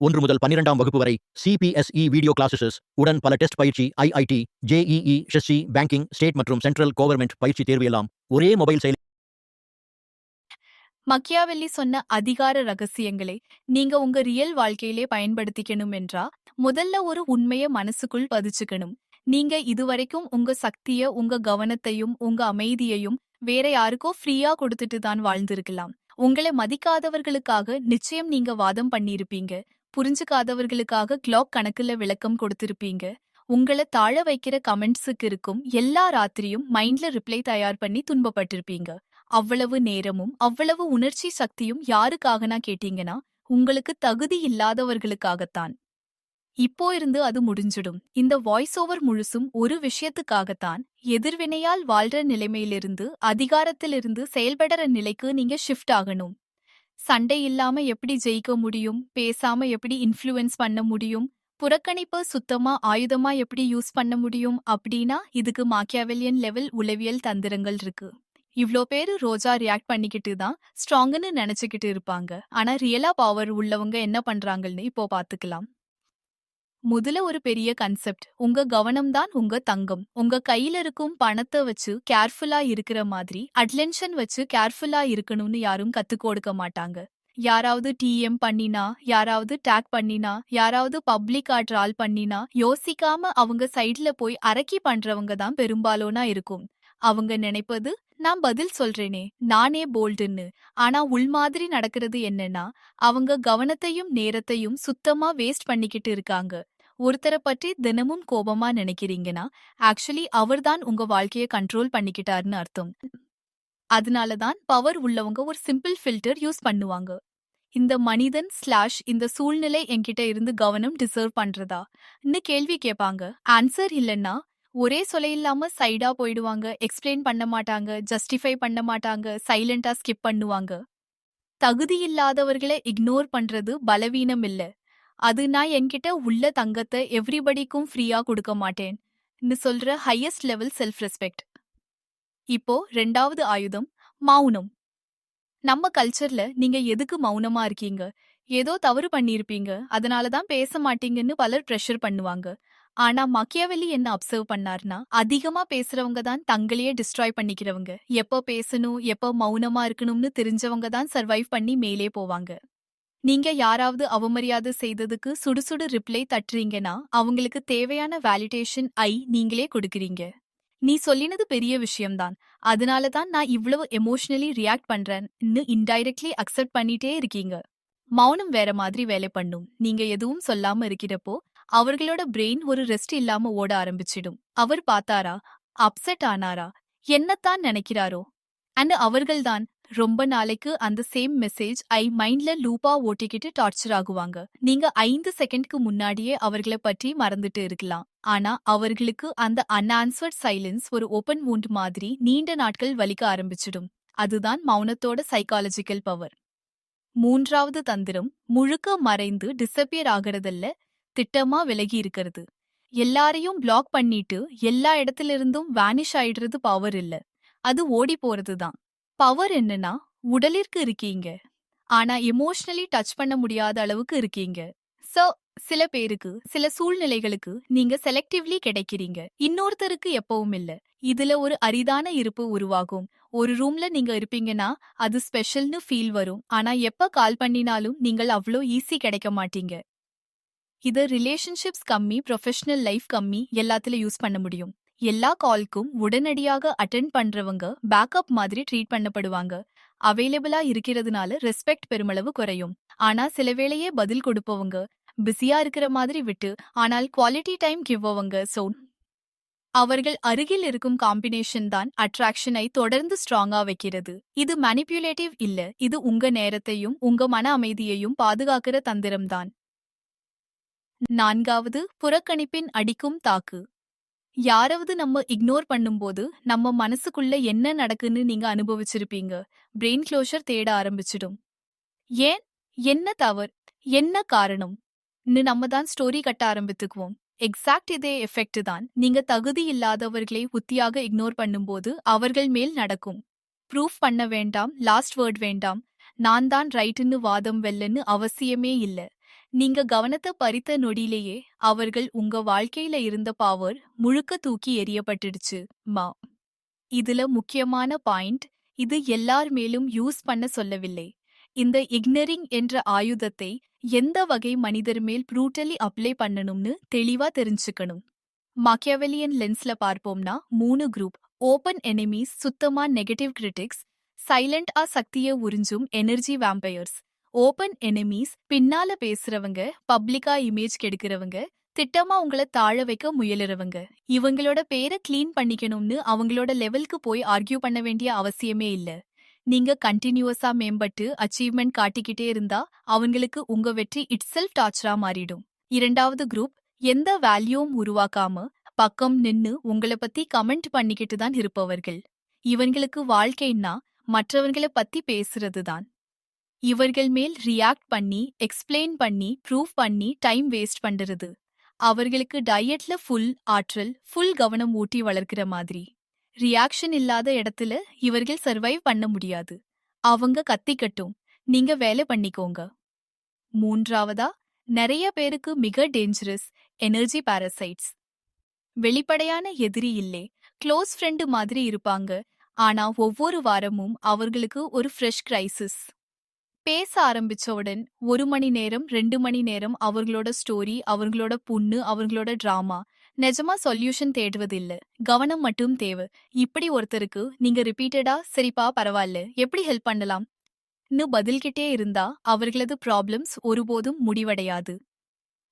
1 முதல் 12ஆம் வகுப்பு வரை சிபிஎஸ்இ வீடியோ கிளாஸஸ் உடன் பல டெஸ்ட் பயிற்சி ஐஐடி, ஜேஇஇ, ஷெஸ்சி, பேங்கிங், ஸ்டேட் மற்றும் சென்ட்ரல் கவர்மெண்ட் பயிற்சி தேர்வு எல்லாம் ஒரே மொபைல் செயலி. மக்கியாவெல்லி சொன்ன அதிகார ரகசியங்களை நீங்க உங்க ரியல் வாழ்க்கையிலே பயன்படுத்திக்கணும் என்றா முதல்ல ஒரு உண்மைய மனசுக்குள் பதிச்சுக்கணும். நீங்க இதுவரைக்கும் உங்க சக்திய, உங்க கவனத்தையும், உங்க அமைதியையும் வேற யாருக்கோ ஃப்ரீயா கொடுத்துட்டு தான் வாழ்ந்திருக்கலாம். உங்களை மதிக்காதவர்களுக்காக நிச்சயம் நீங்க வாதம் பண்ணியிருப்பீங்க. புரிஞ்சுக்காதவர்களுக்காக கிளாக் கணக்குல விளக்கம் கொடுத்திருப்பீங்க. உங்கள தாழ வைக்கிற கமெண்ட்ஸுக்கு இருக்கும் எல்லா ராத்திரியும் மைண்ட்ல ரிப்ளை தயார் பண்ணி துன்பப்பட்டிருப்பீங்க. அவ்வளவு நேரமும் அவ்வளவு உணர்ச்சி சக்தியும் யாருக்காகனா கேட்டீங்கன்னா உங்களுக்கு தகுதி இல்லாதவர்களுக்காகத்தான். இப்போ இருந்து அது முடிஞ்சிடும். இந்த வாய்ஸ் ஓவர் முழுசும் ஒரு விஷயத்துக்காகத்தான். எதிர்வினையால் வாழ்ற நிலைமையிலிருந்து, அதிகாரத்திலிருந்து செயல்படுற நிலைக்கு நீங்க ஷிஃப்ட் ஆகணும். சண்டை இல்லாம எப்படி ஜெயிக்க முடியும், பேசாம எப்படி இன்ஃப்ளூயன்ஸ் பண்ண முடியும், புறக்கணிப்பு சுத்தமா ஆயுதமா எப்படி யூஸ் பண்ண முடியும் அப்படின்னா இதுக்கு மாக்கியாவெல்லியன் லெவல் உளவியல் தந்திரங்கள் இருக்கு. இவ்ளோ பேரு ரோஜா ரியாக்ட் பண்ணிக்கிட்டு தான் ஸ்ட்ராங்குன்னு நினைச்சுக்கிட்டு இருப்பாங்க. ஆனா ரியலா பவர் உள்ளவங்க என்ன பண்றாங்கன்னு இப்போ பாத்துக்கலாம். முதல்ல ஒரு பெரிய கன்செப்ட், உங்க கவனம்தான் உங்க தங்கம். உங்க கையில இருக்கும் பணத்தை வச்சு கேர்ஃபுல்லா இருக்கிற மாதிரி அட்டென்ஷன் வச்சு கேர்ஃபுல்லா இருக்கணும்னு யாரும் கத்துக் கொடுக்க மாட்டாங்க. யாராவது டிஎம் பண்ணினா, யாராவது டேக் பண்ணினா, யாராவது பப்ளிக் ட்ரால் பண்ணினா யோசிக்காம அவங்க சைட்ல போய் அரக்கி பண்றவங்க தான் பெரும்பாலோனா இருக்கும். அவங்க நினைப்பது நான் பதில் சொல்றேனே, நானே போல்டுன்னு. ஆனா உள் மாதிரி நடக்கிறது என்னன்னா, அவங்க கவனத்தையும் நேரத்தையும் சுத்தமா வேஸ்ட் பண்ணிக்கிட்டு இருக்காங்க. ஒருத்தரை பற்றி தினமும் கோபமா நினைக்கிறீங்கன்னா ஆக்சுவலி அவர்தான் உங்க வாழ்க்கைய கண்ட்ரோல் பண்ணிக்கிட்டாருன்னு அர்த்தம். அதனாலதான் பவர் உள்ளவங்க ஒரு சிம்பிள் ஃபில்டர் யூஸ் பண்ணுவாங்க. இந்த மனிதன் இந்த சூழ்நிலை என்கிட்ட இருந்து கவனம் டிசர்வ் பண்றதா கேள்வி கேட்பாங்க. ஆன்சர் இல்லைன்னா ஒரே இல்லாம சைடா போயிடுவாங்க, எக்ஸ்பிளைன் பண்ண மாட்டாங்க, ஜஸ்டிஃபை பண்ண மாட்டாங்க, சைலண்டா ஸ்கிப் பண்ணுவாங்க. தகுதி இல்லாதவர்களை இக்னோர் பண்றது பலவீனம் இல்ல. அது நான் என்கிட்ட உள்ள தங்கத்தை எவ்ரிபடிக்கும் ஃப்ரீயா கொடுக்க மாட்டேன் சொல்ற ஹையஸ்ட் லெவல் செல்ஃப் ரெஸ்பெக்ட். இப்போ 2வது ஆயுதம் மௌனம். நம்ம கல்ச்சர்ல நீங்க எதுக்கு மௌனமா இருக்கீங்க, ஏதோ தவறு பண்ணியிருப்பீங்க, அதனாலதான் பேச மாட்டீங்கன்னு பலர் ப்ரெஷர் பண்ணுவாங்க. ஆனா மக்கியாவெல்லி என்ன அப்சர்வ் பண்ணார்னா, அதிகமா பேசுறவங்க தான் தங்களையே டிஸ்ட்ராய் பண்ணிக்கிறவங்க. எப்ப பேசணும், எப்ப மௌனமா இருக்கணும்னு தெரிஞ்சவங்க தான் சர்வைவ் பண்ணி மேலே போவாங்க. நீங்க யாராவது அவமரியாதை செய்ததுக்கு சுடுசுடு ரிப்ளை தட்டுறீங்கன்னா அவங்களுக்கு தேவையான வேலிடேஷன் நீங்களே கொடுக்குறீங்க. நீ சொல்லினது பெரிய விஷயம்தான், அதனாலதான் நான் இவ்வளவு எமோஷனலி ரியாக்ட் பண்றேன்னு இன்டைரக்ட்லி அக்செப்ட் பண்ணிட்டே இருக்கீங்க. மௌனம் வேற மாதிரி வேலை பண்ணும். நீங்க எதுவும் சொல்லாம இருக்கிறப்போ அவர்களோட பிரெயின் ஒரு ரெஸ்ட் இல்லாம ஓட ஆரம்பிச்சிடும். அவர் பார்த்தாரா, அப்செட் ஆனாரா, என்னத்தான் நினைக்கிறாரோ அவர்கள்தான் ரொம்ப நாளைக்கு அந்த சேம் மெசேஜ் மைண்ட்ல லூப்பா ஓட்டிக்கிட்டு டார்ச்சர் ஆகுவாங்க. நீங்க 5 செகண்ட்க்கு முன்னாடியே அவர்களை பற்றி மறந்துட்டு இருக்கலாம். ஆனா அவர்களுக்கு அந்த அன்ஆன்சர்ட் சைலன்ஸ் ஒரு ஓபன் வூண்ட் மாதிரி நீண்ட நாட்கள் வலிக்க ஆரம்பிச்சிடும். அதுதான் மௌனத்தோட சைக்காலஜிக்கல் பவர். 3வது தந்திரம் முழுக்க மறைந்து டிசப்பியர் ஆகிறதல்ல, திட்டமா விலகி இருக்கிறது. எல்லாரையும் பிளாக் பண்ணிட்டு எல்லா இடத்திலிருந்தும் வேனிஷ் ஆயிடுறது பவர் இல்ல, அது ஓடி போறதுதான். பவர் என்னன்னா உடலிற்கு இருக்கீங்க, ஆனா எமோஷனலி டச் பண்ண முடியாத அளவுக்கு இருக்கீங்க. சோ சில பேருக்கு சில சூழ்நிலைகளுக்கு நீங்க செலக்டிவ்லி கிடைக்கிறீங்க, இன்னொருத்தருக்கு எப்பவும் இல்ல. இதுல ஒரு அரிதான இருப்பு உருவாகும். ஒரு ரூம்ல நீங்க இருப்பீங்கன்னா அது ஸ்பெஷல்னு ஃபீல் வரும். ஆனா எப்ப கால் பண்ணினாலும் நீங்கள் அவ்வளோ ஈஸி கிடைக்க மாட்டீங்க. இது ரிலேஷன்ஷிப்ஸ் கம்மி, ப்ரொஃபஷனல் லைஃப் கம்மி, எல்லாத்துல யூஸ் பண்ண முடியும். எல்லா கால்க்கும் உடனடியாக அட்டென்ட் பண்றவங்க பேக்கப் மாதிரி ட்ரீட் பண்ணப்படுவாங்க. அவைலபிளா இருக்கிறதுனால ரெஸ்பெக்ட் பெருமளவு குறையும். ஆனா சில வேளையே பதில் கொடுப்பவங்க பிஸியா இருக்கிற மாதிரி விட்டு ஆனால் குவாலிட்டி டைம் கிவ்வவங்க அவர்கள் அருகில் இருக்கும் காம்பினேஷன் தான் அட்ராக்ஷனை தொடர்ந்து ஸ்ட்ராங்கா வைக்கிறது. இது மேனிபுலேட்டிவ் இல்ல, இது உங்க நேரத்தையும் உங்க மன அமைதியையும் பாதுகாக்கிற தந்திரம்தான். 4வது புறக்கணிப்பின் அடிக்கும் தாக்கு. யாராவது நம்ம இக்னோர் பண்ணும்போது நம்ம மனசுக்குள்ள என்ன நடக்குன்னு நீங்க அனுபவிச்சிருப்பீங்க. பிரெயின் க்ளோஷர் தேட ஆரம்பிச்சிடும். ஏன், என்ன தவறு, என்ன காரணம் நம்ம தான் ஸ்டோரி கட்ட ஆரம்பித்துக்குவோம். எக்ஸாக்ட் இதே எஃபெக்ட் தான் நீங்க தகுதி இல்லாதவர்களை உத்தியாக இக்னோர் பண்ணும்போது அவர்கள் மேல் நடக்கும். ப்ரூஃப் பண்ண வேண்டாம், லாஸ்ட் வேர்ட் வேண்டாம், நான் தான் ரைட்டுன்னு வாதம் வெல்லன்னு அவசியமே இல்ல. நீங்க கவனத்தை பறித்த நொடியிலேயே அவர்கள் உங்க வாழ்க்கையில இருந்த பவர் முழுக்க தூக்கி எறியப்பட்டுடுச்சு. மா இதுல முக்கியமான பாயிண்ட், இது எல்லார் மேலும் யூஸ் பண்ண சொல்லவில்லை. இந்த இக்னரிங் என்ற ஆயுதத்தை எந்த வகை மனிதர் மேல் ப்ரூட்டலி அப்ளை பண்ணணும்னு தெளிவா தெரிஞ்சுக்கணும். மாக்கியவெலியன் லென்ஸ்ல பார்ப்போம்னா 3 குரூப்: ஓபன் எனிமீஸ், சுத்தமா நெகட்டிவ் கிரிட்டிக்ஸ், சைலண்ட் சக்தியை உறிஞ்சும் எனர்ஜி வேம்பயர்ஸ். ஓபன் எனிமீஸ் பின்னால பேசுறவங்க, பப்ளிக்கா இமேஜ் கெடுக்கிறவங்க, திட்டமா உங்கள தாழ வைக்க முயலுறவங்க. இவங்களோட பேரை கிளீன் பண்ணிக்கணும்னு அவங்களோட லெவலுக்கு போய் ஆர்கியூ பண்ண வேண்டிய அவசியமே இல்ல. நீங்க கண்டினியூஸா மேம்பட்டு அச்சீவ்மெண்ட் காட்டிக்கிட்டே இருந்தா அவங்களுக்கு உங்க வெற்றி இட்செல்ஃப் டார்ச்சரா மாறிடும். இரண்டாவது குரூப், எந்த வேல்யூவும் உருவாக்காம பக்கம் நின்னு உங்கள பத்தி கமெண்ட் பண்ணிக்கிட்டு தான் இருப்பவர்கள். இவங்களுக்கு வாழ்க்கைன்னா மற்றவங்கள பத்தி பேசுறதுதான். இவர்கள் மேல் ரியாக்ட் பண்ணி, எக்ஸ்பிளைன் பண்ணி, ப்ரூவ் பண்ணி டைம் வேஸ்ட் பண்றது. அவர்களுக்கு டயட்ல ஃபுல் ஆற்றல், ஃபுல் கவனம் ஊட்டி வளர்க்கிற மாதிரி. ரியாக்ஷன் இல்லாத இடத்துல இவர்கள் சர்வைவ் பண்ண முடியாது. அவங்க கத்திக்கட்டும், நீங்க வேலை பண்ணிக்கோங்க. மூன்றாவதா, நிறைய பேருக்கு மிக டேஞ்சரஸ் எனர்ஜி பாரசைட்ஸ். வெளிப்படையான எதிரி இல்லே, க்ளோஸ் ஃப்ரெண்டு மாதிரி இருப்பாங்க. ஆனா ஒவ்வொரு வாரமும் அவர்களுக்கு ஒரு ஃப்ரெஷ் கிரைசிஸ். பேச ஆரம்பிச்சவுடன் 1 மணி நேரம் 2 மணி நேரம் அவர்களோட ஸ்டோரி, அவங்களோட புண்ணு, அவங்களோட டிராமா. நிஜமா சொல்யூஷன் தேடுவதில்ல, கவனம் மட்டும் தேவை. இப்படி ஒருத்தருக்கு நீங்க ரிப்பீட்டடா சரிப்பா பரவாயில்ல, எப்படி ஹெல்ப் பண்ணலாம் ன்னு பதில்கிட்டே இருந்தா அவர்களது ப்ராப்ளம்ஸ் ஒருபோதும் முடிவடையாது.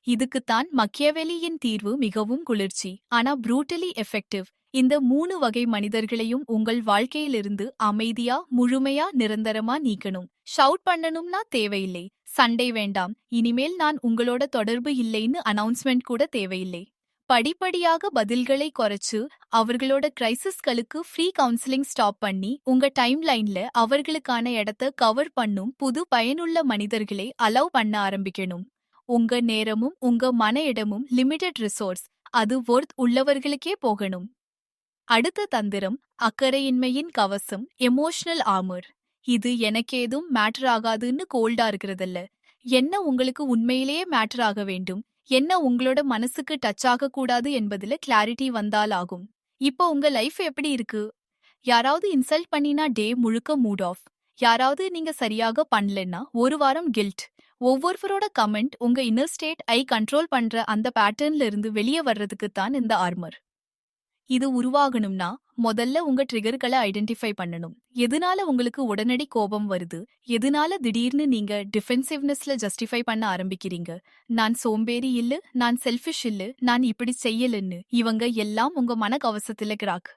இதுக்குத்தான் மக்கியவெலியின் தீர்வு மிகவும் குளிர்ச்சி, ஆனா ப்ரூட்டலி எஃபெக்டிவ். இந்த 3 வகை மனிதர்களையும் உங்கள் வாழ்க்கையிலிருந்து அமைதியா, முழுமையா, நிரந்தரமா நீக்கணும். ஷவுட் பண்ணணும்னா தேவையில்லை, சண்டை வேண்டாம், இனிமேல் நான் உங்களோட தொடர்பு இல்லைன்னு அனௌன்ஸ்மெண்ட் கூட தேவையில்லை. படிப்படியாக பதில்களை குறைச்சு அவர்களோட கிரைசிஸ்களுக்கு ஃப்ரீ கவுன்சிலிங் ஸ்டாப் பண்ணி உங்க டைம்லைன்ல அவர்களுக்கான இடத்த கவர் பண்ணும் புது பயனுள்ள மனிதர்களை அலோவ் பண்ண ஆரம்பிக்கணும். உங்க நேரமும் உங்க மன இடமும் லிமிடெட் ரிசோர்ஸ், அது ஒர்த் உள்ளவர்களுக்கே போகணும். அடுத்த தந்திரம், அக்கறையின்மையின் கவசம், எமோஷனல் ஆர்மர். இது எனக்கேதும் மேட்டர் ஆகாதுன்னு கோல்டா இருக்கிறதில்ல. என்ன உங்களுக்கு உண்மையிலேயே மேட்டர் ஆக வேண்டும், என்ன உங்களோட மனசுக்கு டச் ஆகக்கூடாது என்பதுல கிளாரிட்டி வந்தால் ஆகும். இப்போ உங்க லைஃப் எப்படி இருக்கு? யாராவது இன்சல்ட் பண்ணினா டே முழுக்க மூட் ஆஃப். யாராவது நீங்க சரியாக பண்ணலன்னா ஒரு வாரம் கில்ட். ஒவ்வொருவரோட கமெண்ட் உங்க இன்னர் ஸ்டேட் ஐ கண்ட்ரோல் பண்ற அந்த பேட்டர்ன்ல இருந்து வெளியே வர்றதுக்குத்தான் இந்த ஆர்மர். இது உருவாகணும்னா முதல்ல உங்க ட்ரிகர்களை ஐடென்டிஃபை பண்ணணும். எதனால உங்களுக்கு உடனடி கோபம் வருது, எதனால திடீர்னு நீங்க டிஃபென்சிவ்னஸ்ல ஜஸ்டிஃபை பண்ண ஆரம்பிக்கிறீங்க. நான் சோம்பேறி இல்ல, நான் செல்ஃபிஷ் இல்ல, நான் இப்படி செய்யலன்னு. இவங்க எல்லாம் உங்க மனக்கவசத்துல கிராக்.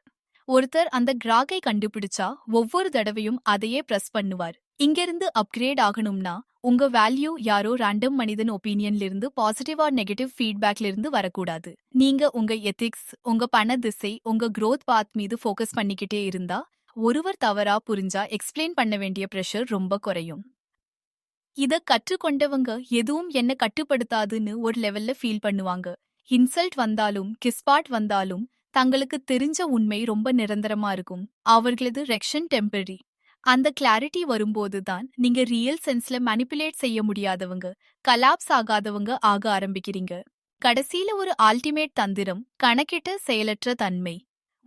ஒருத்தர் அந்த கிராக்கை கண்டுபிடிச்சா ஒவ்வொரு தடவையும் அதையே பிரஸ் பண்ணுவார். இங்கிருந்து அப்கிரேட் ஆகணும்னா உங்க வேல்யூ யாரோ ரேண்டம் மனிதன் ஒப்பீனியன்ல இருந்து பாசிட்டிவ் ஆர் நெகட்டிவ் ஃபீட்பேக்ல இருந்து வரக்கூடாது. நீங்க உங்க எத்திக்ஸ், உங்க பண திசை, உங்க growth பாத் மீது ஃபோக்கஸ் பண்ணிக்கிட்டே இருந்தா ஒருவர் தவறா புரிஞ்சா எக்ஸ்பிளைன் பண்ண வேண்டிய பிரஷர் ரொம்ப குறையும். இத கற்றுக்கொண்டவங்க எதுவும் என்ன கட்டுப்படுத்தாதுன்னு ஒரு லெவல்ல ஃபீல் பண்ணுவாங்க. இன்சல்ட் வந்தாலும் கிஸ்பாட் வந்தாலும் தங்களுக்கு தெரிஞ்ச உண்மை ரொம்ப நிரந்தரமா இருக்கும். அவர்களது ரெக்ஷன் டெம்பரரி. அந்த கிளாரிட்டி வரும்போது தான் நீங்க ரியல் சென்ஸ்ல மேனிப்புலேட் செய்ய முடியாதவங்க, கலாப்ஸ் ஆகாதவங்க ஆக ஆரம்பிக்கிறீங்க. கடைசியில ஒரு அல்டிமேட் தந்திரம், கணக்கிட்ட செயலற்ற தன்மை.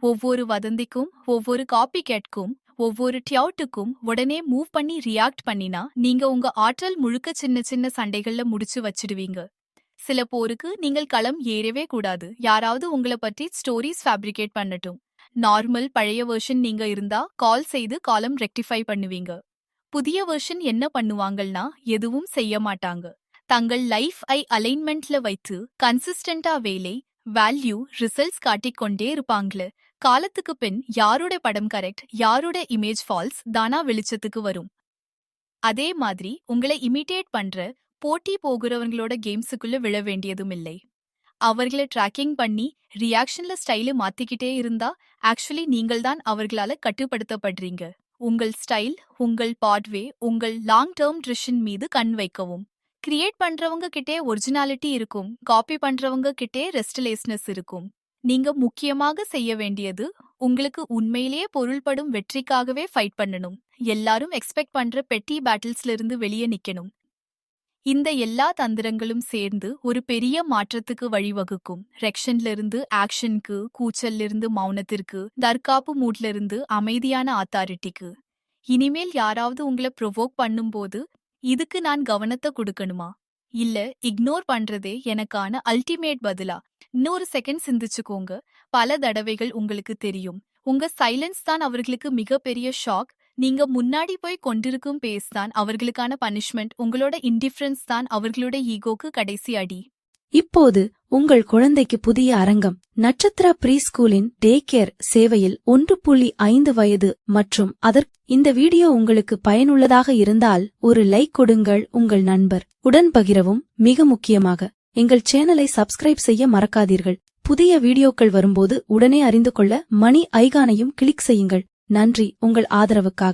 ஒவ்வொரு வதந்திக்கும், ஒவ்வொரு காப்பி கேட்கும், ஒவ்வொரு டியவுட்டுக்கும் உடனே மூவ் பண்ணி ரியாக்ட் பண்ணினா நீங்க உங்க ஆற்றல் முழுக்க சின்ன சின்ன சண்டைகள்ல முடிச்சு வச்சிடுவீங்க. சில போருக்கு நீங்கள் களம் ஏறவே கூடாது. யாராவது உங்களை பற்றி ஸ்டோரிஸ் ஃபேப்ரிகேட் பண்ணட்டும். நார்மல் பழைய வெர்ஷன் நீங்க இருந்தா கால் செய்து காலம் ரெக்டிஃபை பண்ணுவீங்க. புதிய வெர்ஷன் என்ன பண்ணுவாங்கன்னா எதுவும் செய்ய மாட்டாங்க. தங்கள் லைஃப் அலைன்மெண்ட்ல வைத்து கன்சிஸ்டன்டா வேலை, வேல்யூ, ரிசல்ட்ஸ் காட்டிக்கொண்டே இருப்பாங்களே. காலத்துக்கு பின் யாரோட படம் கரெக்ட், யாரோட இமேஜ் ஃபால்ஸ் தானா வெளிச்சத்துக்கு வரும். அதே மாதிரி உங்களை இமிட்டேட் பண்ற, போட்டி போகிறவங்களோட கேம்ஸுக்குள்ள விழ வேண்டியதும் இல்லை. அவர்களை ட்ராக்கிங் பண்ணி ரியாக்ஷன்ல ஸ்டைல மாத்திக்கிட்டே இருந்தா ஆக்சுவலி நீங்கள் தான் அவர்களால கட்டுப்படுத்தப்படுறீங்க. உங்கள் ஸ்டைல், உங்கள் பாட்வே, உங்கள் லாங் டேர்ம் ட்ரிஷன் மீது கண் வைக்கவும். கிரியேட் பண்றவங்க கிட்டே ஒரிஜினாலிட்டி இருக்கும், காப்பி பண்றவங்க கிட்டே ரெஸ்ட்லெஸ்னஸ் இருக்கும். நீங்க முக்கியமாக செய்ய வேண்டியது உங்களுக்கு உண்மையிலேயே பொருள்படும் வெற்றிக்காகவே ஃபைட் பண்ணணும். எல்லாரும் எக்ஸ்பெக்ட் பண்ற பெட்டி பேட்டில்ஸ்ல இருந்து வெளியே நிக்கணும். இந்த எல்லா தந்திரங்களும் சேர்ந்து ஒரு பெரிய மாற்றத்துக்கு வழிவகுக்கும். ரெக்ஷன்ல இருந்து ஆக்ஷனுக்கு, கூச்சல்ல இருந்து மௌனத்திற்கு, தற்காப்பு மூட்ல இருந்து அமைதியான அத்தாரிட்டிக்கு. இனிமேல் யாராவது உங்களை ப்ரொவோக் பண்ணும்போது, இதுக்கு நான் கவனத்தை கொடுக்கணுமா? இல்ல இக்னோர் பண்றதே எனக்கான அல்டிமேட் பதிலா? இன்னொரு செகண்ட் சிந்திச்சுக்கோங்க. பல தடவைகள் உங்களுக்கு தெரியும், உங்க சைலன்ஸ் தான் அவர்களுக்கு மிகப்பெரிய ஷாக். நீங்க முன்னாடி போய் கொண்டிருக்கும் பேஸ் தான் அவர்களுக்கான பனிஷ்மெண்ட். உங்களோட இன்டிஃபரன்ஸ் தான் அவர்களோட ஈகோக்கு கடைசி அடி. இப்போது உங்கள் குழந்தைக்கு புதிய அரங்கம். நட்சத்திரா ப்ரீ ஸ்கூலின் டே கேர் சேவையில் 1.5 வயது மற்றும் இந்த வீடியோ உங்களுக்கு பயனுள்ளதாக இருந்தால் ஒரு லைக் கொடுங்கள். உங்கள் நண்பர் உடன் பகிரவும். மிக முக்கியமாக எங்கள் சேனலை சப்ஸ்கிரைப் செய்ய மறக்காதீர்கள். புதிய வீடியோக்கள் வரும்போது உடனே அறிந்து கொள்ள மணி ஐகானையும் கிளிக் செய்யுங்கள். நன்றி உங்கள் ஆதரவுக்காக.